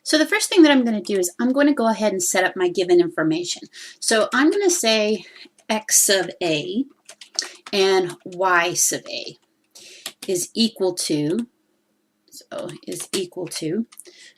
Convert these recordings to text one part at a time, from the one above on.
So the first thing that I'm going to do is I'm going to go ahead and set up my given information. So I'm going to say x sub a and y sub a is equal to, so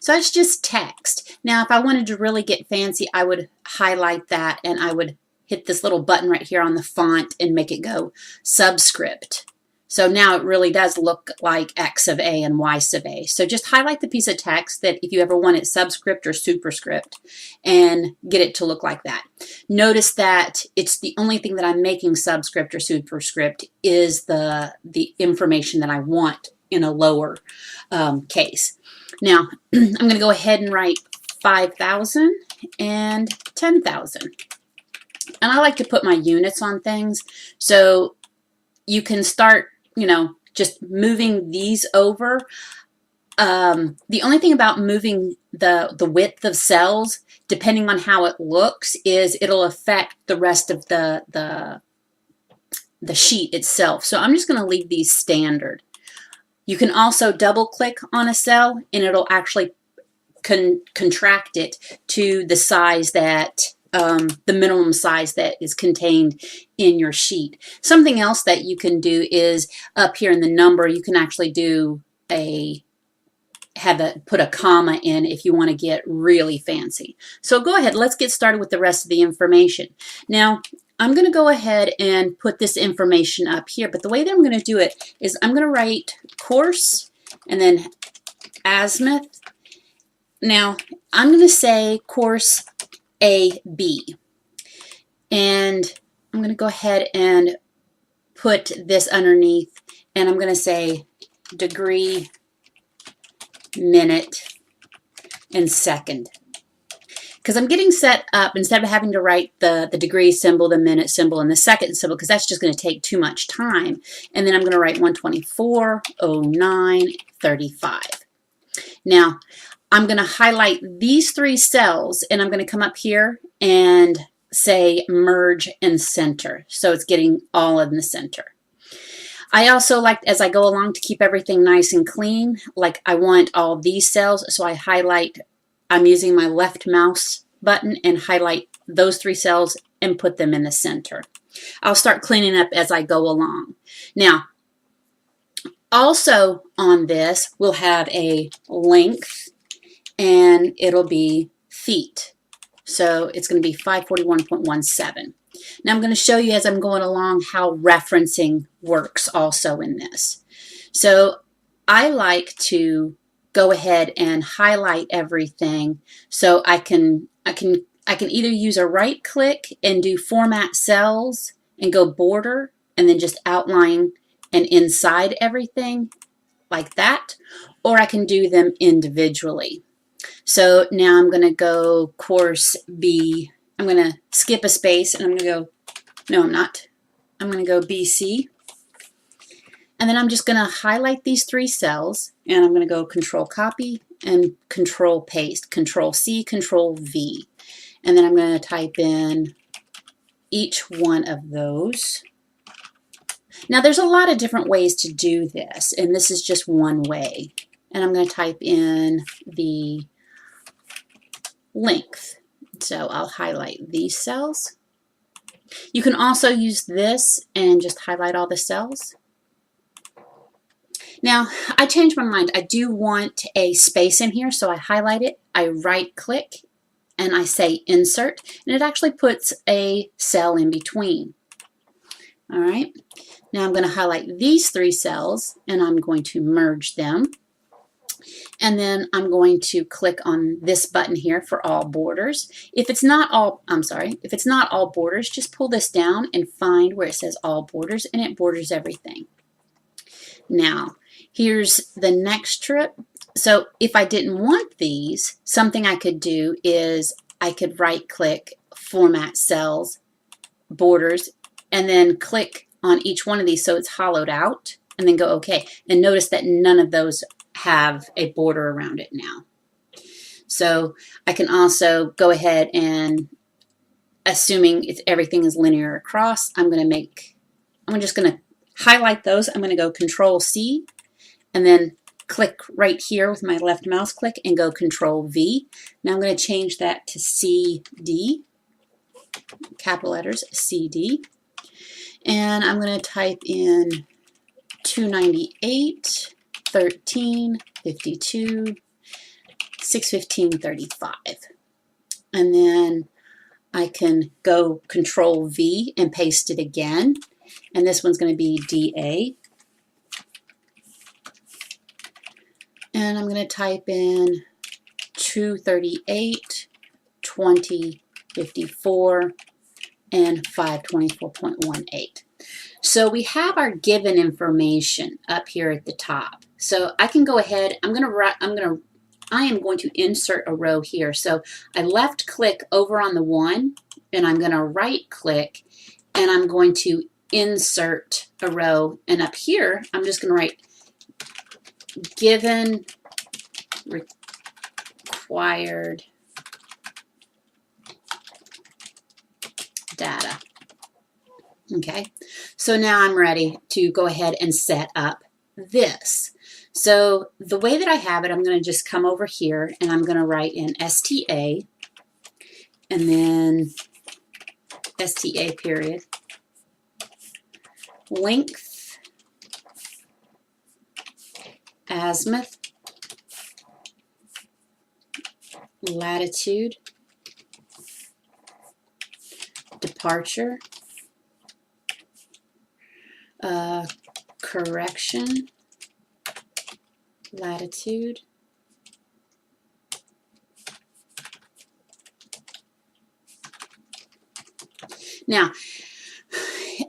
that's just text. Now if I wanted to really get fancy, I would highlight that and I would hit this little button right here on the font and make it go subscript. So now it really does look like x sub a and y sub a. So just highlight the piece of text that if you ever want it subscript or superscript and get it to look like that. Notice that it's the only thing that I'm making subscript or superscript is the information that I want in a lower case. Now I'm going to go ahead and write 5,000 and 10,000. And I like to put my units on things so you can start, just moving these over. The only thing about moving the width of cells, depending on how it looks, is it'll affect the rest of the sheet itself. So I'm just going to leave these standard. You can also double click on a cell and it'll actually contract it to the size that the minimum size that is contained in your sheet. Something else that you can do is up here in the number, you can actually do put a comma in if you want to get really fancy. So go ahead, let's get started with the rest of the information. Now, I'm going to go ahead and put this information up here, but the way that I'm going to do it is I'm going to write course and then azimuth. Now, I'm going to say course AB, and I'm going to go ahead and put this underneath, and I'm going to say degree, minute, and second. Because I'm getting set up, instead of having to write the degree symbol, the minute symbol, and the second symbol, because that's just going to take too much time. And then I'm going to write 124, 09, 35. Now, I'm going to highlight these three cells and I'm going to come up here and say merge and center. So it's getting all in the center. I also like, as I go along, to keep everything nice and clean. Like I want all these cells, so I highlight, I'm using my left mouse button and highlight those three cells and put them in the center. I'll start cleaning up as I go along. Now, also on this, we'll have a length and it'll be feet. So it's going to be 541.17. Now I'm going to show you as I'm going along how referencing works also in this. So I like to go ahead and highlight everything so I can either use a right click and do format cells and go border and then just outline and inside everything like that, or I can do them individually. So now I'm going to go course B. I'm going to skip a space and I'm going to go, no, I'm not. I'm going to go BC. And then I'm just going to highlight these three cells and I'm going to go control copy and control paste, control C, control V. And then I'm going to type in each one of those. Now there's a lot of different ways to do this, and this is just one way. And I'm going to type in the length. So I'll highlight these cells. You can also use this and just highlight all the cells. Now, I changed my mind. I do want a space in here, so I highlight it, I right click, and I say insert, and it actually puts a cell in between. All right, now I'm going to highlight these three cells and I'm going to merge them. And then I'm going to click on this button here for all borders. If it's not all, if it's not all borders, just pull this down and find where it says all borders, and it borders everything. Now, here's the next trip. So if I didn't want these, something I could do is I could right click, format cells, borders, and then click on each one of these so it's hollowed out, and then go OK. And notice that none of those have a border around it now. So I can also go ahead and, assuming everything is linear across, I'm just going to highlight those. I'm going to go Control C and then click right here with my left mouse click and go Control V. Now I'm going to change that to CD, capital letters CD, and I'm going to type in 298, 13, 52, 615, 35. And then I can go Control V and paste it again. And this one's going to be DA. And I'm going to type in 238, 20, 54, and 524.18. So we have our given information up here at the top. So I can go ahead, I am going to insert a row here. So I left click over on the 1, and I'm going to right click, and I'm going to insert a row. And up here, I'm just going to write given required data. Okay, so now I'm ready to go ahead and set up this. So the way that I have it, I'm going to just come over here and I'm going to write in STA and then STA period, length, azimuth, latitude, departure, correction, latitude, now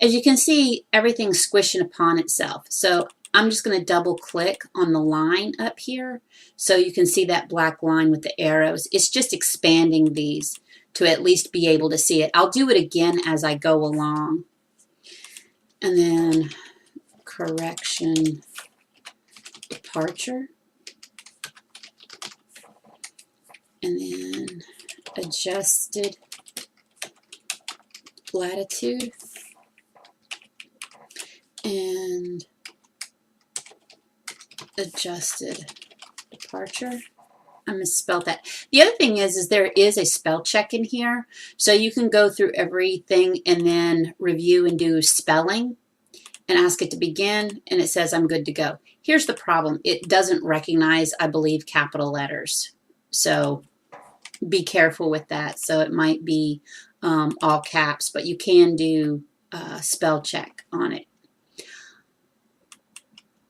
as you can see, everything's squishing upon itself. So I'm just going to double click on the line up here so you can see that black line with the arrows. It's just expanding these to at least be able to see it. I'll do it again as I go along. And then correction, departure, and then adjusted latitude, and adjusted departure. I misspelled that. The other thing is there is a spell check in here, so you can go through everything and then review and do spelling and ask it to begin, and it says I'm good to go. Here's the problem. It doesn't recognize, I believe, capital letters, so be careful with that. So it might be all caps, but you can do spell check on it.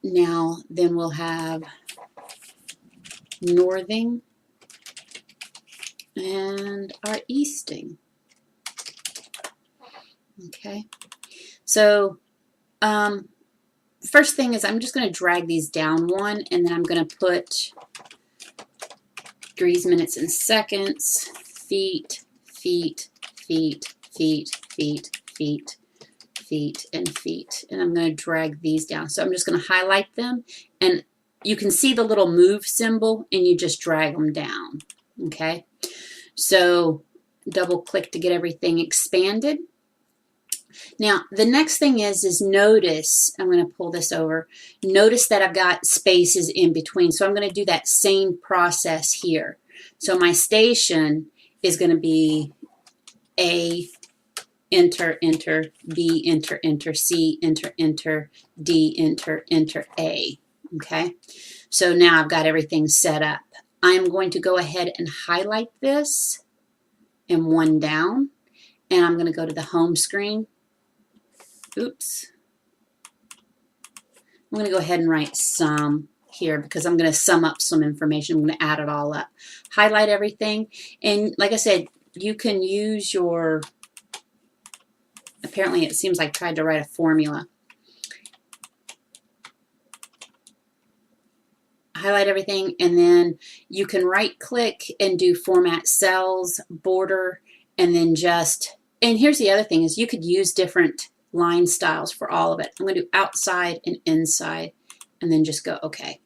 Now then we'll have northing and our easting. Okay, so first thing is I'm just going to drag these down one, and then I'm going to put degrees, minutes, and seconds, feet, feet, feet, feet, feet, feet, feet, and feet. And I'm going to drag these down. So I'm just going to highlight them, and you can see the little move symbol, and you just drag them down. Okay, so double click to get everything expanded. Now the next thing is notice, I'm going to pull this over, notice that I've got spaces in between. So I'm going to do that same process here. So my station is going to be A, enter, enter, B, enter, enter, C, enter, enter, D, enter, enter, A. Okay, so now I've got everything set up. I'm going to go ahead and highlight this and one down, and I'm going to go to the home screen. Oops. I'm going to go ahead and write sum here because I'm going to sum up some information. I'm going to add it all up. Highlight everything. And like I said, you can use your, apparently it seems like I tried to write a formula. Highlight everything, and then you can right click and do format cells, border, and then just, and here's the other thing is you could use different line styles for all of it. I'm going to do outside and inside, and then just go OK.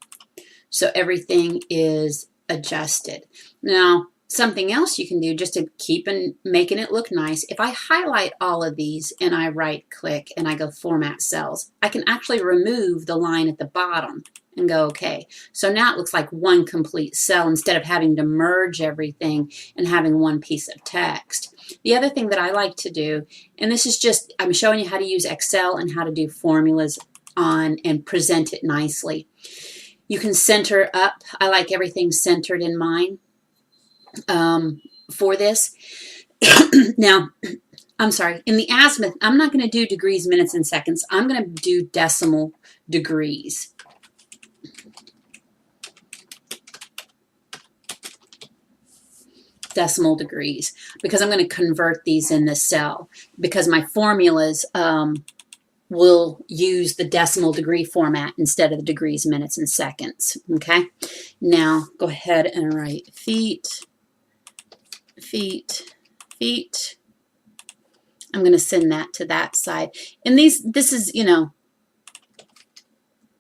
So everything is adjusted. Now something else you can do just to keep making it look nice, if I highlight all of these and I right click and I go format cells, I can actually remove the line at the bottom and go okay. So now it looks like one complete cell instead of having to merge everything and having one piece of text. The other thing that I like to do, and this is just, I'm showing you how to use Excel and how to do formulas on and present it nicely. You can center up. I like everything centered in mine for this. Now, I'm sorry, in the azimuth, I'm not going to do degrees, minutes, and seconds. I'm going to do decimal degrees. Decimal degrees, because I'm going to convert these in this cell, because my formulas will use the decimal degree format instead of the degrees, minutes, and seconds. Okay, now go ahead and write feet, feet, feet. I'm going to send that to that side. And this is, you know,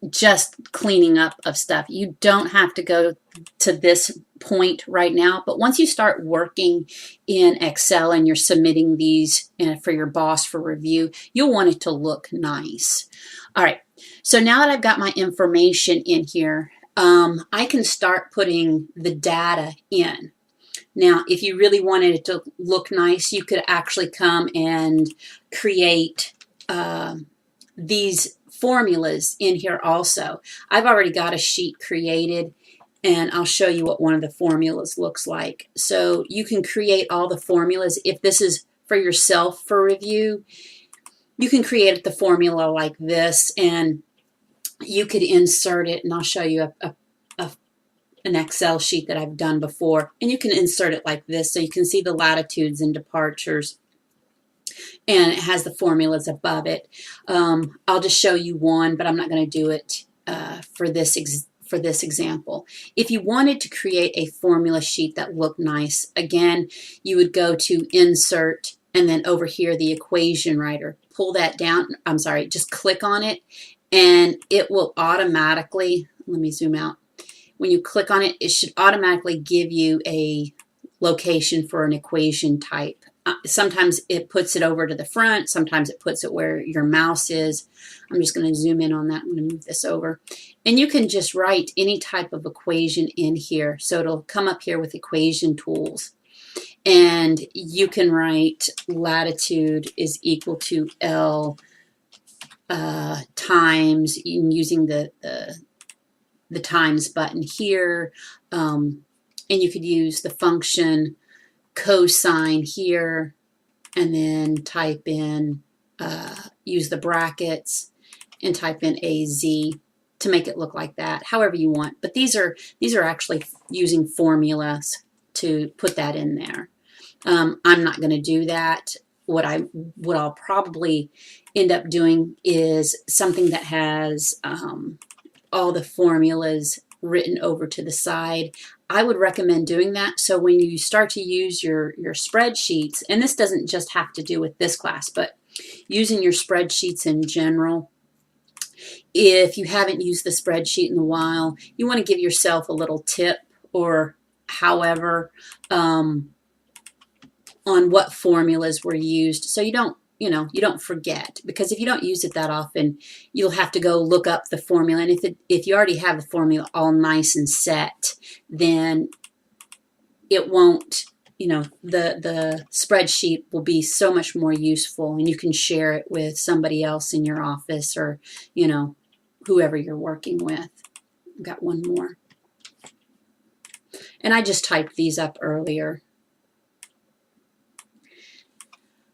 just cleaning up of stuff. You don't have to go to this point right now, but once you start working in Excel and you're submitting these for your boss for review, you'll want it to look nice. All right, so now that I've got my information in here, I can start putting the data in. Now, if you really wanted it to look nice, you could actually come and create these formulas in here also. I've already got a sheet created, and I'll show you what one of the formulas looks like. So you can create all the formulas. If this is for yourself for review, you can create the formula like this, and you could insert it, and I'll show you an Excel sheet that I've done before, and you can insert it like this so you can see the latitudes and departures, and it has the formulas above it. I'll just show you one, but I'm not going to do it for this example. If you wanted to create a formula sheet that looked nice, again, you would go to Insert, and then over here, the equation writer. Pull that down. I'm sorry, just click on it, and it will automatically, let me zoom out. When you click on it, it should automatically give you a location for an equation type. Sometimes it puts it over to the front. Sometimes it puts it where your mouse is. I'm just going to zoom in on that. I'm going to move this over. And you can just write any type of equation in here. So it'll come up here with equation tools. And you can write latitude is equal to L times, using the times button here. And you could use the function cosine here, and then type in, use the brackets and type in AZ to make it look like that, however you want. But these are actually using formulas to put that in there. I'm not going to do that. What I'll probably end up doing is something that has all the formulas written over to the side. I would recommend doing that. So when you start to use your spreadsheets, and this doesn't just have to do with this class, but using your spreadsheets in general, if you haven't used the spreadsheet in a while, you want to give yourself a little tip, or however, on what formulas were used, so you don't forget. Because if you don't use it that often, you'll have to go look up the formula. And if you already have the formula all nice and set, then it won't, the spreadsheet will be so much more useful, and you can share it with somebody else in your office, or, whoever you're working with. I've got one more. And I just typed these up earlier.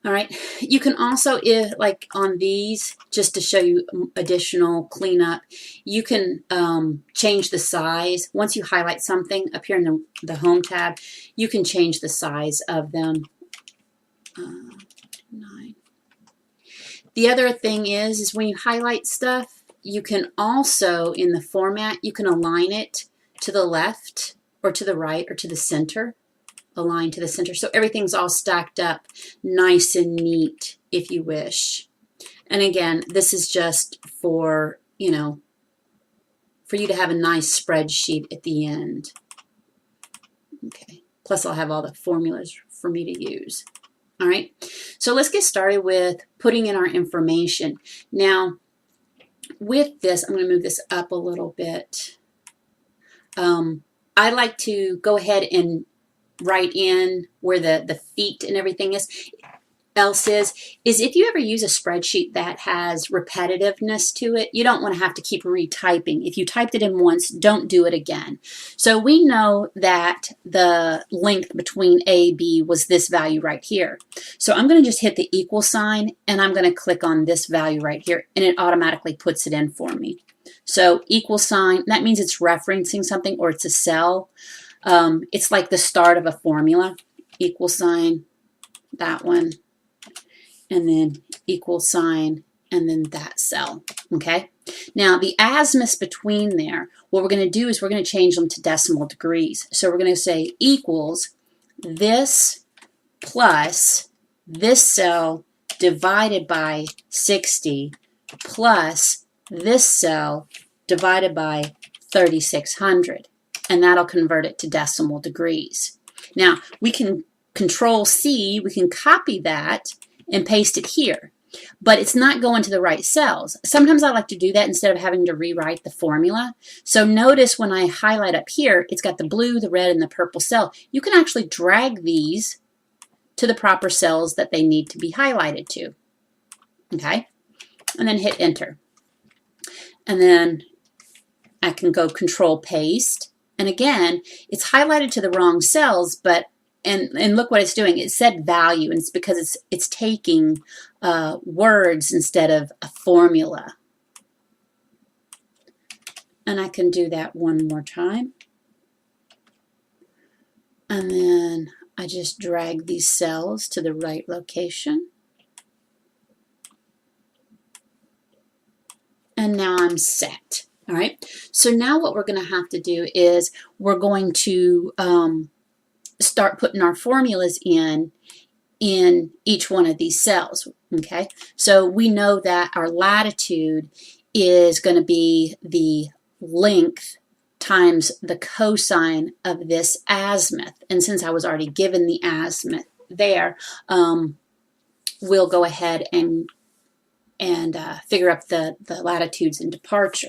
All right, you can also, like on these, just to show you additional cleanup, you can change the size. Once you highlight something up here in the Home tab, you can change the size of them. 9. The other thing is when you highlight stuff, you can also, in the format, you can align it to the left or to the right or to the center. Align to the center, so everything's all stacked up nice and neat if you wish. And again, this is just for, for you to have a nice spreadsheet at the end. Okay, plus I'll have all the formulas for me to use. All right, so let's get started with putting in our information. Now, with this, I'm going to move this up a little bit. I like to go ahead and write in where the feet and everything else is if you ever use a spreadsheet that has repetitiveness to it, you don't want to have to keep retyping. If you typed it in once, don't do it again. So we know that the length between A, B was this value right here. So I'm going to just hit the equal sign and I'm going to click on this value right here and it automatically puts it in for me. So equal sign, that means it's referencing something or it's a cell. It's like the start of a formula. Equal sign, that one, and then equal sign, and then that cell, okay? Now, the azimuths between there, what we're going to do is we're going to change them to decimal degrees. So we're going to say equals this plus this cell divided by 60 plus this cell divided by 3600, and that'll convert it to decimal degrees. Now, we can Control C, we can copy that and paste it here, but it's not going to the right cells. Sometimes I like to do that instead of having to rewrite the formula. So notice when I highlight up here, it's got the blue, the red, and the purple cell. You can actually drag these to the proper cells that they need to be highlighted to, okay? And then hit enter. And then I can go Control Paste, and again, it's highlighted to the wrong cells, but and look what it's doing. It said value, and it's because it's taking words instead of a formula. And I can do that one more time. And then I just drag these cells to the right location. And now I'm set. All right. So now what we're going to have to do is we're going to start putting our formulas in each one of these cells, okay? So we know that our latitude is going to be the length times the cosine of this azimuth. And since I was already given the azimuth there, we'll go ahead and figure up the latitudes and departure.